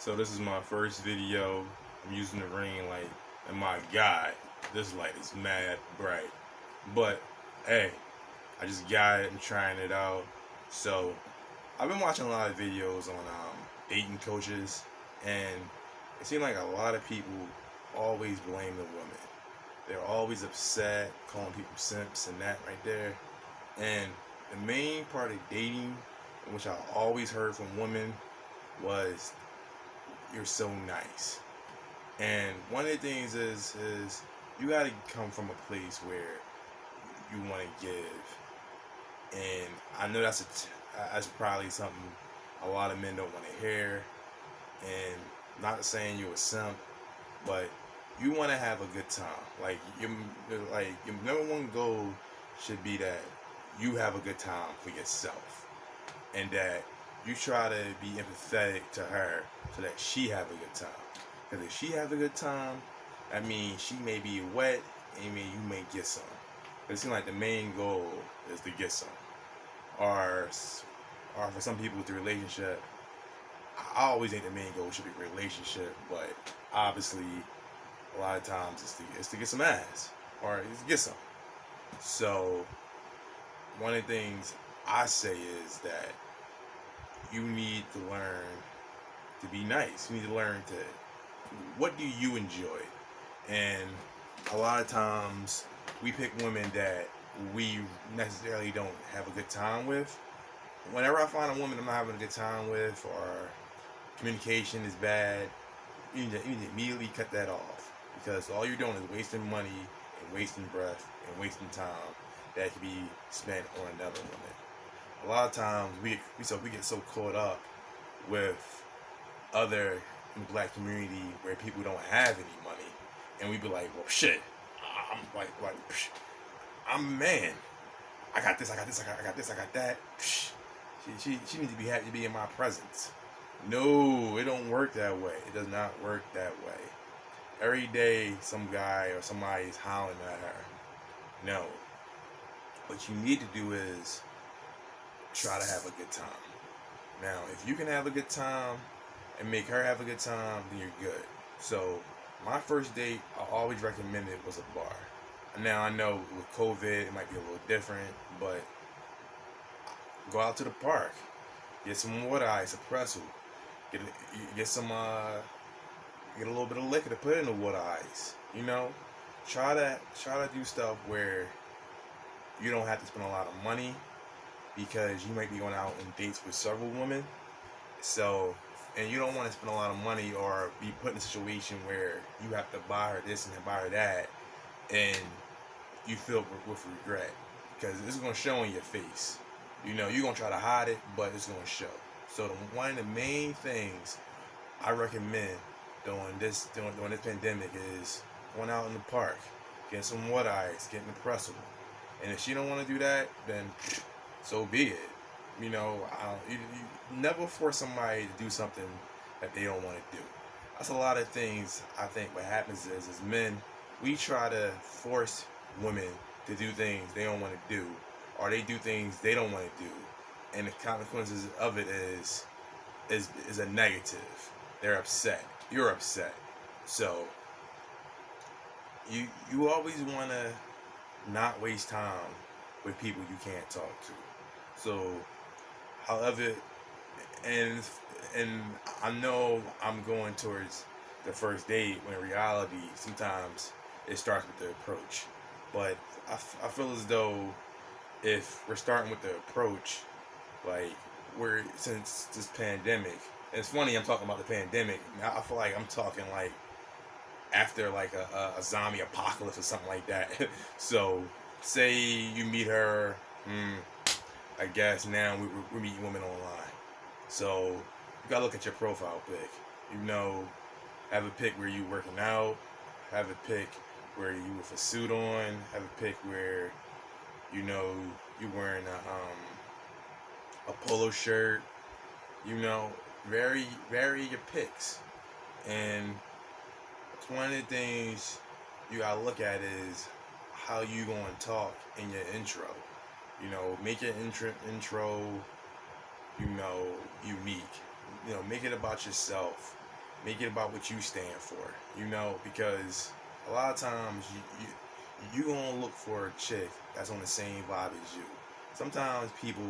So this is my first video. I'm using the ring light, and my God, this light is mad bright. But hey, I just got it and trying it out. So I've been watching a lot of videos on dating coaches, and it seems like a lot of people always blame the women. They're always upset, calling people simps and that right there. And the main part of dating, which I always heard from women, was you're so nice. And one of the things is you got to come from a place where you want to give. And I know that's probably something a lot of men don't want to hear. And not saying you're a simp, but you want to have a good time. Your number one goal should be that you have a good time for yourself, and that you try to be empathetic to her so that she have a good time. Because if she has a good time, that means she may be wet, and you may get some. It seems like the main goal is to get some, or for some people with the relationship. I always think the main goal should be relationship, but obviously a lot of times it's to get some ass or it's to get some. So one of the things I say is that you need to learn to be nice. You need to learn to what do you enjoy, and a lot of times we pick women that we necessarily don't have a good time with. Whenever I find a woman I'm not having a good time with, or communication is bad, you need to immediately cut that off, because all you're doing is wasting money and wasting breath and wasting time that could be spent on another woman. A lot of times we get so caught up with other in the black community where people don't have any money, and we be like, well, shit, I'm psh, I'm a man. I got this, I got this, I got this, I got that. Psh, she needs to be happy to be in my presence. No, it don't work that way. It does not work that way. Every day, some guy or somebody is hollering at her. No. What you need to do is try to have a good time. Now, if you can have a good time and make her have a good time, then you're good. So, my first date, I always recommended was a bar. Now, I know with COVID, it might be a little different, but go out to the park, get some water ice, a pretzel, get some get a little bit of liquor to put in the water ice. Try to do stuff where you don't have to spend a lot of money, because you might be going out on dates with several women. So, and you don't want to spend a lot of money or be put in a situation where you have to buy her this and buy her that, and you feel with regret, because it's going to show on your face. You're going to try to hide it, but it's going to show. So one of the main things I recommend during this pandemic is going out in the park, getting some water ice, getting a pretzel. And if she don't want to do that, then so be it. You never force somebody to do something that they don't want to do. That's a lot of things. I think what happens is, as men, we try to force women to do things they don't want to do, or they do things they don't want to do, and the consequences of it is a negative. They're upset. You're upset. So you always want to not waste time with people you can't talk to. So, however, and I know I'm going towards the first date, when in reality sometimes it starts with the approach. But I feel as though if we're starting with the approach, like since this pandemic, and it's funny I'm talking about the pandemic. I feel like I'm talking like after like a zombie apocalypse or something like that. So say you meet her, I guess now we're meeting women online. So you gotta look at your profile pic. Have a pic where you working out. Have a pic where you with a suit on. Have a pic where you wearing a polo shirt. Vary your pics. And it's one of the things you gotta look at is how you gonna talk in your intro. Make your intro, unique. Make it about yourself. Make it about what you stand for, because a lot of times you gonna look for a chick that's on the same vibe as you. Sometimes people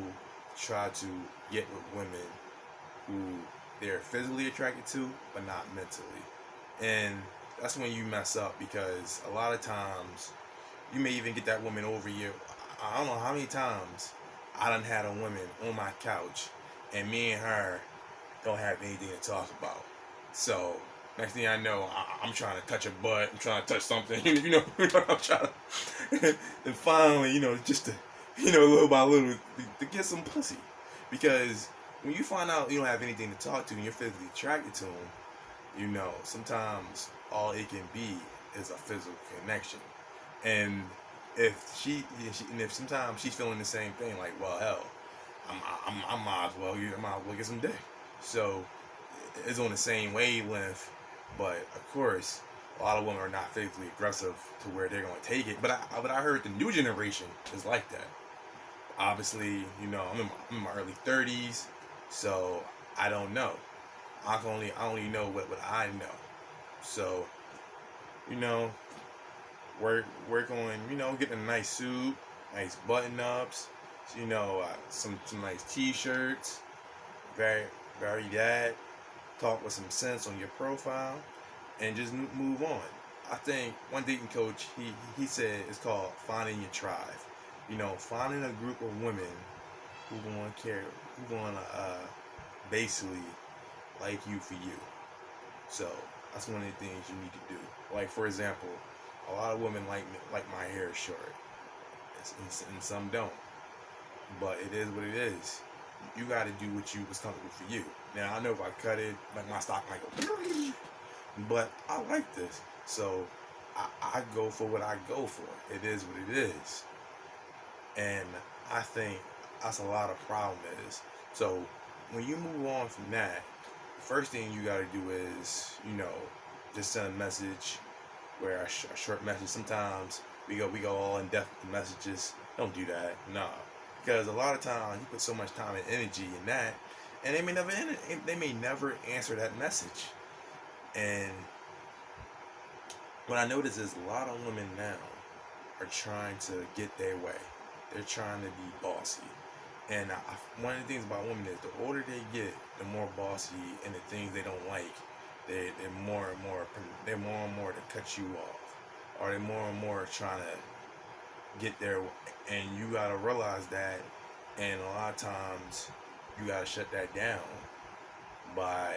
try to get with women who they're physically attracted to, but not mentally. And that's when you mess up because a lot of times you may even get that woman over you. I don't know how many times I done had a woman on my couch and me and her don't have anything to talk about. So next thing I know, I'm trying to touch her butt. I'm trying to touch something. I'm trying to. And finally, just to, little by little, to get some pussy. Because when you find out you don't have anything to talk to and you're physically attracted to them, sometimes all it can be is a physical connection. And and if sometimes she's feeling the same thing, like, well, hell, I might as well get some dick. So it's on the same wavelength, but of course, a lot of women are not physically aggressive to where they're going to take it. But I heard the new generation is like that. Obviously, I'm in my early 30s, so I don't know. I only know what I know. So, you know, work on getting a nice suit, nice button ups, some nice t-shirts, vary that, talk with some sense on your profile, and just move on. I think one dating coach he said it's called finding your tribe. Finding a group of women who gonna basically like you for you. So that's one of the things you need to do. Like, for example, a lot of women like my hair short, and some don't. But it is what it is. You got to do what was comfortable for you. Now I know if I cut it, like my stock might go, but I like this, so I go for what I go for. It is what it is, and I think that's a lot of problem is. So when you move on from that, the first thing you got to do is just send a message, where a short message. Sometimes we go all in depth with the messages. Don't do that, nah. Because a lot of times you put so much time and energy in that, and they may never answer that message. And what I notice is a lot of women now are trying to get their way. They're trying to be bossy. And one of the things about women is the older they get, the more bossy and the things they don't like, they're more and more to cut you off, or they're more and more trying to get there. And you gotta realize that, and a lot of times you gotta shut that down by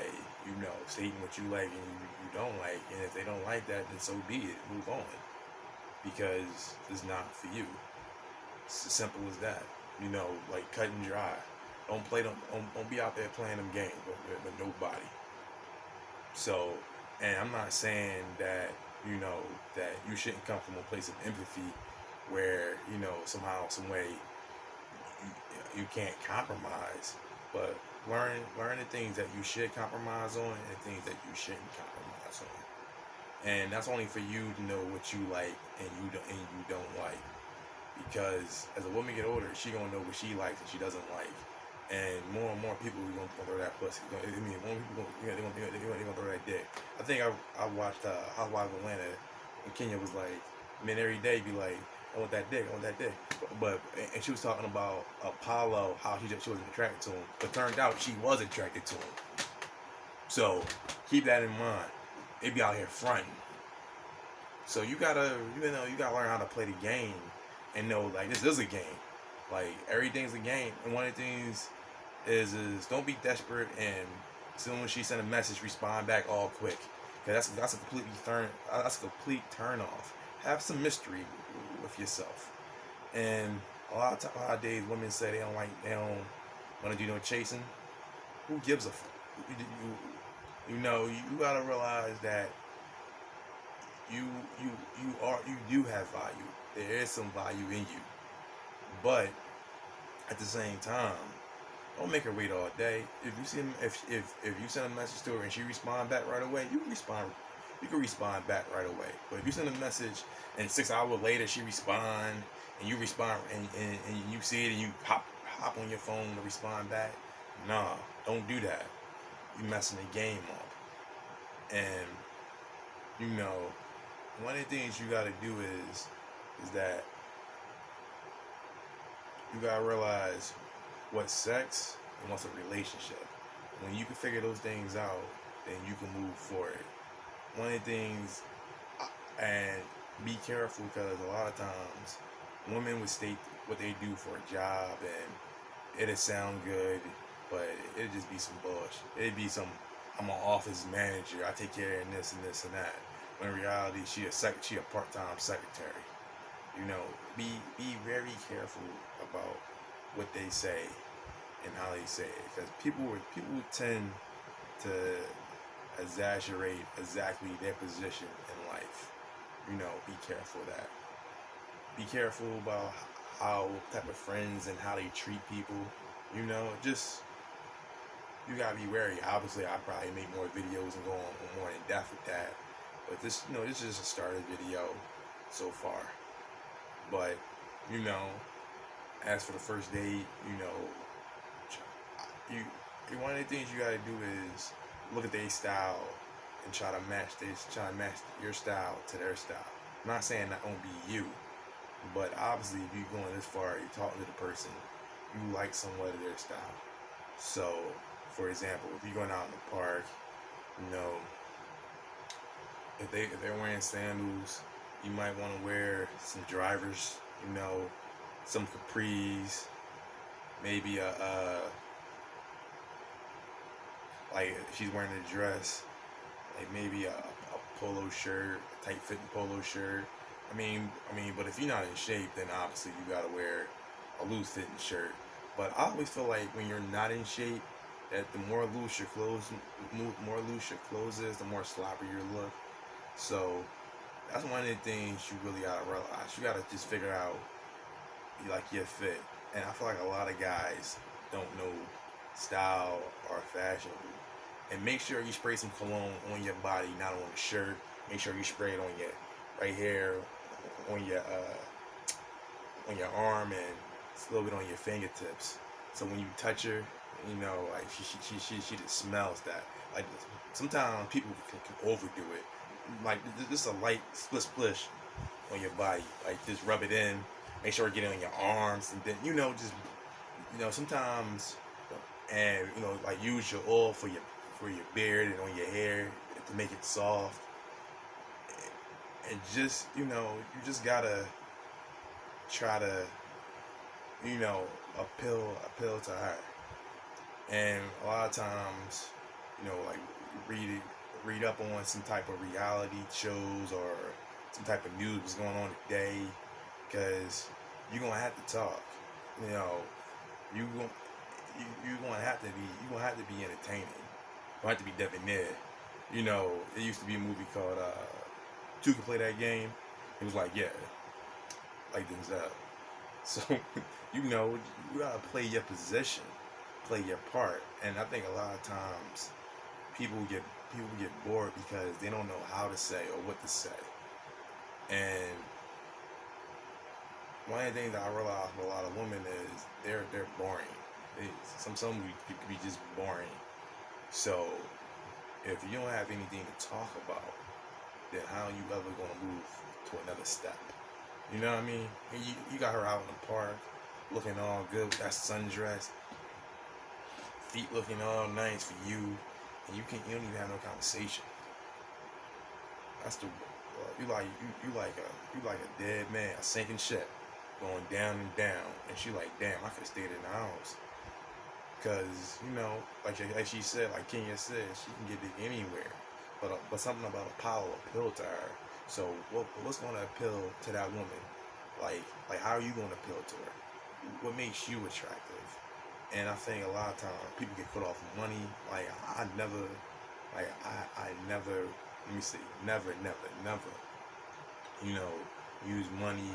stating what you like and you don't like. And if they don't like that, then so be it. Move on, because it's not for you. It's as simple as that. Like cut and dry. Don't be out there playing them games with nobody. So, and I'm not saying that that you shouldn't come from a place of empathy where somehow, some way you can't compromise, but learn the things that you should compromise on and the things that you shouldn't compromise on. And that's only for you to know what you like and you don't like. Because as a woman get older, she gonna know what she likes and she doesn't like. And more people are gonna throw that pussy. More people they're gonna throw that dick. I think I watched Housewives of Atlanta, and Kenya was like, men every day be like, I want that dick, I want that dick. But and she was talking about Apollo, how she wasn't attracted to him, but turned out she was attracted to him. So keep that in mind. They be out here fronting. So you gotta learn how to play the game and know, like, this is a game. Like, everything's a game. And one of the things is don't be desperate, and as soon as she send a message, respond back all quick. Cause that's a complete turn off. Have some mystery with yourself. And a lot of days women say they don't want to do no chasing. Who gives a fuck? You gotta realize that you do have value. There is some value in you, but at the same time, don't make her wait all day. If you see if you send a message to her and she respond back right away, you can respond back right away. But if you send a message and 6 hours later she respond and you respond and you see it and you hop on your phone to respond back, nah, don't do that. You messing the game up. And you know, one of the things you got to do is that you got to realize what's sex and what's a relationship. When you can figure those things out, then you can move forward. One of the things, and be careful, because a lot of times women would state what they do for a job, and it'd sound good, but it'd just be some bullshit. It'd be some, I'm an office manager, I take care of this and this and that. When in reality, she a part-time secretary. You know, be very careful about what they say and how they say it, because people tend to exaggerate exactly their position in life. You know, be careful of that. Be careful about how type of friends and how they treat people. You know, just you gotta be wary. Obviously, I probably make more videos and go on more in depth with that. But this, this is just a starter video so far. But you know, as for the first date, you one of the things you gotta do is look at their style and try to match your style to their style. I'm not saying that won't be you, but obviously if you're going this far, you're talking to the person, you like somewhat of their style. So, for example, if you're going out in the park, you know, if they're wearing sandals, you might want to wear some drivers, some capris, maybe like if she's wearing a dress, like maybe a polo shirt, a tight fitting polo shirt. But if you're not in shape, then obviously you gotta wear a loose fitting shirt. But I always feel like when you're not in shape, that the more loose your clothes is, the more sloppy you look. So that's one of the things you really gotta realize. You gotta just figure out like your fit. And I feel like a lot of guys don't know style or fashion. And make sure you spray some cologne on your body, not on the shirt. Make sure you spray it on your right here, on your arm, and a little bit on your fingertips. So when you touch her, like she just smells that. Like sometimes people can overdo it. Like just a light splish on your body. Like just rub it in. Make sure it get on your arms, and then sometimes, and like use your oil for your beard and on your hair to make it soft. And just you just gotta try to appeal to her. And a lot of times, like read up on some type of reality shows or some type of news what's going on today, because you're gonna have to talk. You're gonna have to be entertaining. You have to be debonair. It used to be a movie called Two Can Play That Game. It was like, yeah, like Denzel. So you gotta play your position, play your part. And I think a lot of times people get bored because they don't know how to say or what to say. And one of the things that I realize with a lot of women is they're boring. Some could be just boring. So if you don't have anything to talk about, then how are you ever gonna move to another step? You know what I mean? And you got her out in the park, looking all good with that sundress, feet looking all nice for you, and you don't even have no conversation. That's you like a dead man, a sinking ship, going down and down. And she like, damn, I could have stayed in the house. Because, like she said, like Kenya said, she can get it anywhere. But something about a power appeal to her. So what's going to appeal to that woman? Like how are you going to appeal to her? What makes you attractive? And I think a lot of times people get put off money. Like I never, let me see, never, use money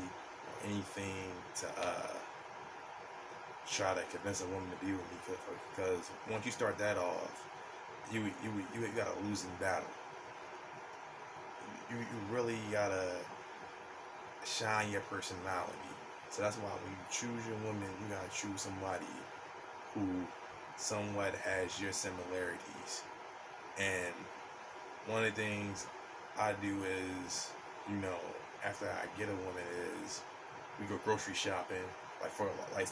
or anything to try to convince a woman to be with me, because once you start that off, you got a losing battle. You really gotta shine your personality. So that's why when you choose your woman, you gotta choose somebody who somewhat has your similarities. And one of the things I do is, you know, after I get a woman is we go grocery shopping, like for like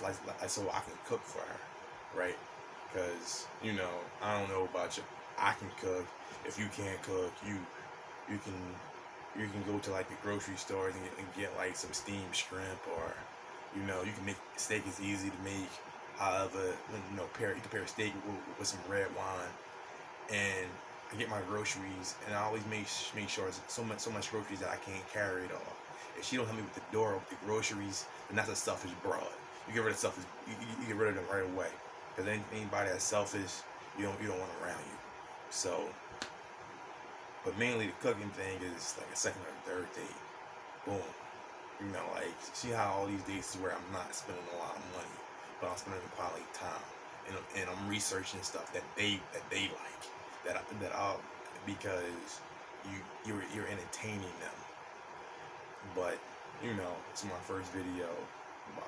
so I can cook for her, right? Because you know, I don't know about you, I can cook. If you can't cook, you can go to like the grocery stores and get like some steamed shrimp, or you know, you can make steak is easy to make. However, you know, you can pair steak with some red wine, and I get my groceries, and I always make sure it's so much groceries that I can't carry it all. If she don't help me with the door with the groceries, then that's a selfish broad. You get rid of selfish, you get rid of them right away. Because anybody that's selfish, you don't want around you. So, but mainly the cooking thing is like a second or third date. Boom. You know, like see how all these dates is where I'm not spending a lot of money, but I'm spending quality time, and I'm researching stuff that they like, that I'll, because you're entertaining them. But you know, it's my first video. Bye.